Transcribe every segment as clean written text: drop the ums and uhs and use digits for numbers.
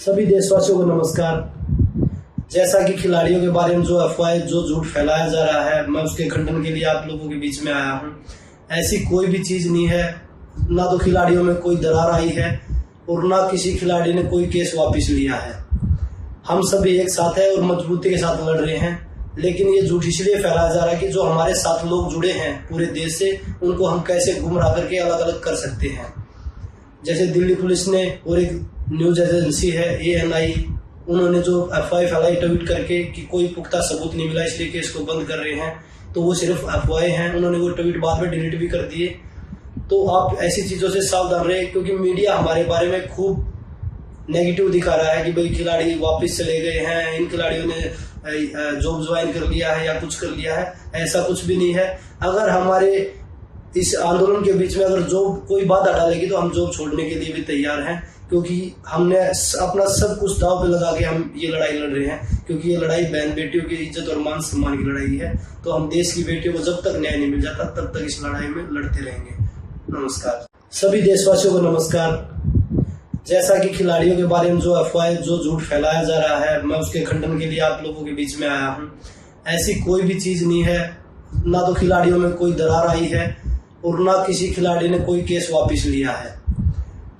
सभी देशवासियों को नमस्कार। जैसा कि खिलाड़ियों के बारे में जो अफवाह जो झूठ फैलाया जा रहा है, मैं उसके खंडन के लिए आप लोगों के बीच में आया हूं। ऐसी कोई भी चीज नहीं है, ना तो खिलाड़ियों में कोई दरार आई है और ना किसी खिलाड़ी ने कोई केस वापस लिया है। हम सभी एक साथ हैं और मजबूती के साथ लड़ रहे हैं। लेकिन ये झूठ इसलिए फैलाया जा रहा है कि जो हमारे साथ लोग जुड़े हैं पूरे देश से, उनको हम कैसे गुमराह करके अलग अलग कर सकते हैं। जैसे दिल्ली पुलिस ने और एक न्यूज एजेंसी है ANI, उन्होंने जो अफवाह फैलाई ट्वीट करके कि कोई पुख्ता सबूत नहीं मिला इसलिए केस को बंद कर रहे हैं, तो वो सिर्फ अफवाहें हैं। उन्होंने वो ट्वीट बाद में डिलीट भी कर दिए। तो आप ऐसी चीजों से सावधान रहे, क्योंकि मीडिया हमारे बारे में खूब नेगेटिव दिखा रहा है कि भाई खिलाड़ी वापस चले गए हैं, इन खिलाड़ियों ने जॉब ज्वाइन कर लिया है या कुछ कर लिया है। ऐसा कुछ भी नहीं है। अगर हमारे इस आंदोलन के बीच में अगर जॉब कोई बाधा डालेगी तो हम जॉब छोड़ने के लिए भी तैयार हैं, क्योंकि हमने अपना सब कुछ दांव पे लगा के हम ये लड़ाई लड़ रहे हैं। क्योंकि ये लड़ाई बहन बेटियों की इज्जत और मान सम्मान की लड़ाई है। तो हम देश की बेटियों को जब तक न्याय नहीं मिल जाता तब तक इस लड़ाई में लड़ते रहेंगे। नमस्कार। सभी देशवासियों को नमस्कार। जैसा कि खिलाड़ियों के बारे में जो अफवाह जो झूठ फैलाया जा रहा है, मैं उसके खंडन के लिए आप लोगों के बीच में आया हूं। ऐसी कोई भी चीज नहीं है, ना तो खिलाड़ियों में कोई दरार आई है और ना किसी खिलाड़ी ने कोई केस वापस लिया है।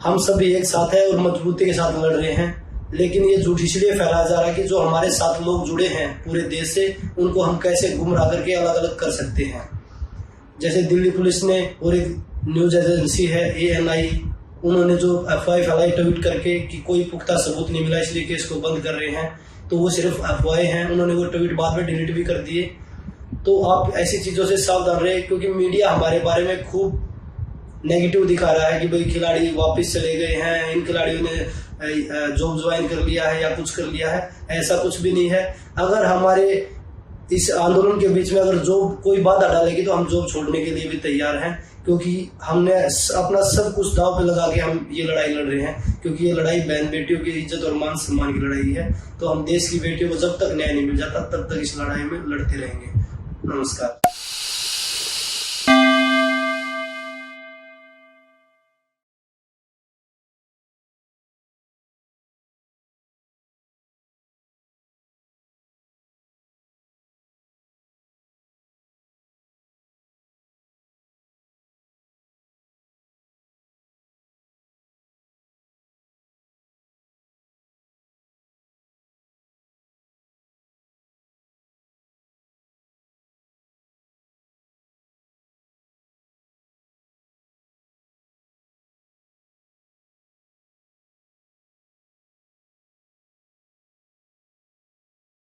हम सभी एक साथ हैं और मजबूती के साथ लड़ रहे हैं। लेकिन ये झूठ इसलिए फैलाया जा रहा है कि जो हमारे साथ लोग जुड़े हैं पूरे देश से, उनको हम कैसे गुमराह करके अलग अलग कर सकते हैं। जैसे दिल्ली पुलिस ने और एक न्यूज एजेंसी है ANI, उन्होंने जो अफवाह फैलाई ट्वीट करके कि कोई पुख्ता सबूत नहीं मिला इसलिए केस को बंद कर रहे हैं, तो वो सिर्फ अफवाहें हैं। उन्होंने वो ट्वीट बाद में डिलीट भी कर दिए। तो आप ऐसी चीजों से सावधान रहे, क्योंकि मीडिया हमारे बारे में खूब नेगेटिव दिखा रहा है कि भाई खिलाड़ी वापस चले गए हैं, इन खिलाड़ियों ने जॉब ज्वाइन कर लिया है या कुछ कर लिया है। ऐसा कुछ भी नहीं है। अगर हमारे इस आंदोलन के बीच में अगर जॉब कोई बाधा डालेगी तो हम जॉब छोड़ने के लिए भी तैयार हैं, क्योंकि हमने अपना सब कुछ दांव पे लगा के हम ये लड़ाई लड़ रहे हैं। क्योंकि ये लड़ाई बहन बेटियों की इज्जत और मान सम्मान की लड़ाई है। तो हम देश की बेटियों को जब तक न्याय नहीं मिल जाता तब तक इस लड़ाई में लड़ते रहेंगे। नमस्कार।